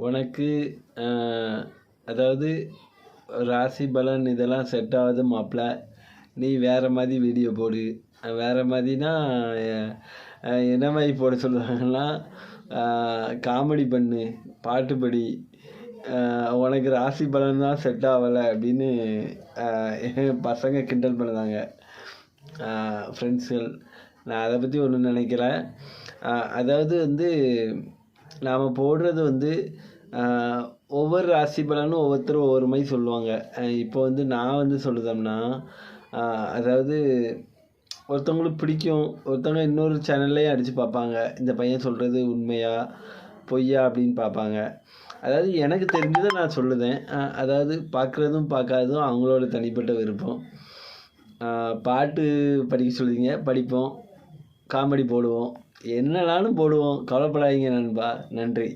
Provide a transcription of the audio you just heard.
உனக்கு அதாவது ராசி பலன் இதெல்லாம் செட் ஆகுது மாப்பிள்ள. நீ வேறு மாதிரி வீடியோ போடு. வேறு மாதிரினா என்ன மாதிரி போட சொல்லுவாங்கன்னா, காமெடி பண்ணு, பாட்டு படி. உனக்கு ராசி பலன் தான் செட் ஆகலை அப்படின்னு பசங்க கிண்டல் பண்ணுறாங்க, ஃப்ரெண்ட்ஸுகள். நான் அதை பற்றி ஒன்றும் நினைக்கல. அதாவது வந்து நாம் போடுறது வந்து ஒவ்வொரு ராசி பலனும் ஒவ்வொருத்தரும் ஒவ்வொரு மாதிரி சொல்லுவாங்க. இப்போ வந்து நான் வந்து சொல்லுதோம்னா, அதாவது ஒருத்தவங்களுக்கு பிடிக்கும், ஒருத்தவங்க இன்னொரு சேனல்லையும் அடித்து பார்ப்பாங்க, இந்த பையன் சொல்கிறது உண்மையா பொய்யா அப்படின்னு பார்ப்பாங்க. அதாவது எனக்கு தெரிஞ்சதை நான் சொல்லுதேன். அதாவது பார்க்குறதும் பார்க்காததும் அவங்களோட தனிப்பட்ட விருப்பம். பாட்டு படிக்க சொல்லுவீங்க, படிப்போம். காமெடி போடுவோம், என்னனாலும் போடுவோம். கவலைப்படாதீங்க நண்பா. நன்றி.